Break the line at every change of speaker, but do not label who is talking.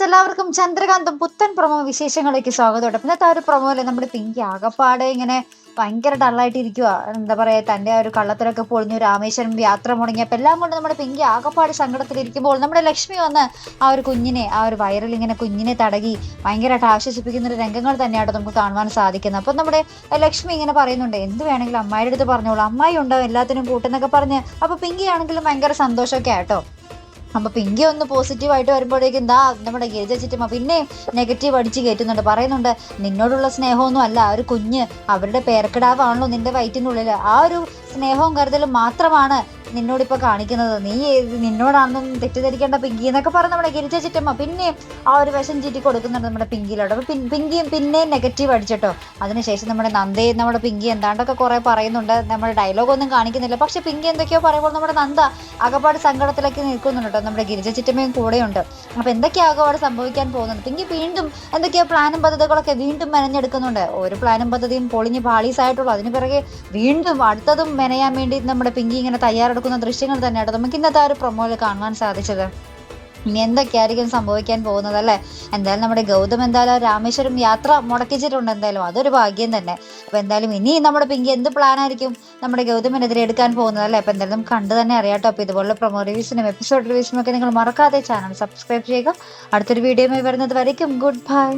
എല്ലാവർക്കും ചന്ദ്രകാന്തം പുത്തൻ പ്രൊമോ വിശേഷങ്ങളിലേക്ക് സ്വാഗതം. ഇന്നത്തെ ആ ഒരു പ്രൊമോയില് നമ്മുടെ പിങ്കി ആകപ്പാടെ ഇങ്ങനെ ഭയങ്കര ഡള്ളായിട്ട് ഇരിക്കുക. എന്താ പറയാ, തന്റെ ആ ഒരു കള്ളത്തരൊക്കെ പൊളിഞ്ഞു, രാമേശ്വരം യാത്ര മുടങ്ങിയപ്പോൾ എല്ലാം കൊണ്ട് നമ്മുടെ പിങ്കി ആകപ്പാട് സങ്കടത്തിലിരിക്കുമ്പോൾ നമ്മുടെ ലക്ഷ്മി വന്ന് ആ ഒരു കുഞ്ഞിനെ, ആ ഒരു വയറിൽ ഇങ്ങനെ കുഞ്ഞിനെ തടകി ഭയങ്കരമായിട്ട് ആശ്വസിപ്പിക്കുന്ന ഒരു രംഗങ്ങൾ തന്നെയാണ് നമുക്ക് കാണുവാൻ സാധിക്കുന്നത്. അപ്പം നമ്മുടെ ലക്ഷ്മി ഇങ്ങനെ പറയുന്നുണ്ട്, എന്ത് വേണമെങ്കിലും അമ്മായിയുടെ അടുത്ത് പറഞ്ഞോളൂ, അമ്മായി ഉണ്ടാവും എല്ലാത്തിനും കൂട്ടെന്നൊക്കെ പറഞ്ഞ്. അപ്പൊ പിങ്കി ആണെങ്കിലും ഭയങ്കര സന്തോഷമൊക്കെ ആട്ടോ. അപ്പൊ പിങ്കി ഒന്ന് പോസിറ്റീവായിട്ട് വരുമ്പോഴേക്കും എന്താ നമ്മുടെ ഗിരിജ ചിറ്റമ്മ പിന്നെ നെഗറ്റീവ് അടിച്ച് കയറ്റുന്നുണ്ട്. പറയുന്നുണ്ട്, നിന്നോടുള്ള സ്നേഹമൊന്നും അല്ല, ആ ഒരു കുഞ്ഞ് അവരുടെ പേരക്കിടാവാണല്ലോ നിന്റെ വയറ്റിനുള്ളിൽ, ആ ഒരു സ്നേഹവും കരുതലും മാത്രമാണ് നിന്നോടിപ്പോൾ കാണിക്കുന്നത്, നീ നിന്നോടാണെന്നും തെറ്റിദ്ധരിക്കേണ്ട പിങ്കി എന്നൊക്കെ പറഞ്ഞ് നമ്മുടെ ഗിരിജ ചിറ്റമ്മ പിന്നെ ആ ഒരു വിഷം ചീറ്റി കൊടുക്കുന്നുണ്ട് നമ്മുടെ പിങ്കിയിലോട്ട്. അപ്പൊ പിങ്കിയും പിന്നെ നെഗറ്റീവ് അടിച്ചിട്ടോ. അതിനുശേഷം നമ്മുടെ നന്ദയും നമ്മുടെ പിങ്കി എന്താണ്ടൊക്കെ കുറെ പറയുന്നുണ്ട്. നമ്മുടെ ഡയലോഗ് ഒന്നും കാണിക്കുന്നില്ല, പക്ഷെ പിങ്കി എന്തൊക്കെയോ പറയുമ്പോൾ നമ്മുടെ നന്ദ അകപ്പാട് സങ്കടത്തിലേക്ക് നിൽക്കുന്നുണ്ട് കേട്ടോ. നമ്മുടെ ഗിരിജ ചിറ്റമ്മയും കൂടെയുണ്ട്. അപ്പൊ എന്തൊക്കെയാ അകപ്പാട് സംഭവിക്കാൻ പോകുന്നത്? പിങ്കി വീണ്ടും എന്തൊക്കെയോ പ്ലാനും പദ്ധതികളൊക്കെ വീണ്ടും മെനഞ്ഞെടുക്കുന്നുണ്ട്. ഒരു പ്ലാനും പദ്ധതിയും പൊളിഞ്ഞ് പാളീസായിട്ടുള്ളൂ. അതിന് പിറകെ വീണ്ടും അടുത്തതും മെനയാൻ വേണ്ടി നമ്മുടെ പിങ്കി ഇങ്ങനെ തയ്യാറെടുക്കുന്ന ദൃശ്യങ്ങൾ തന്നെയാണ് നമുക്ക് ഇന്നത്തെ ആ ഒരു പ്രൊമോയിൽ കാണുവാൻ സാധിച്ചത്. ഇനി എന്തൊക്കെയായിരിക്കും സംഭവിക്കാൻ പോകുന്നത് അല്ലേ? എന്തായാലും നമ്മുടെ ഗൗതം എന്തായാലും രാമേശ്വരം യാത്ര മുടക്കിച്ചിട്ടുണ്ട്. എന്തായാലും അതൊരു ഭാഗ്യം തന്നെ. അപ്പൊ എന്തായാലും ഇനി നമ്മുടെ പിങ്കി എന്ത് പ്ലാൻ ആയിരിക്കും നമ്മുടെ ഗൗതമിനെതിരെ എടുക്കാൻ പോകുന്നത് അല്ലേ? അപ്പൊ എന്തായാലും കണ്ടു തന്നെ അറിയാട്ടോ. അപ്പൊ ഇതുപോലുള്ള പ്രൊമോ റിവ്യൂസിനും എപ്പിസോഡ് റിവ്യൂസിനും ഒക്കെ നിങ്ങൾ മറക്കാതെ ചാനൽ സബ്സ്ക്രൈബ് ചെയ്യുക. അടുത്തൊരു വീഡിയോയുമായി വരുന്നത് വരയ്ക്കും ഗുഡ് ബൈ.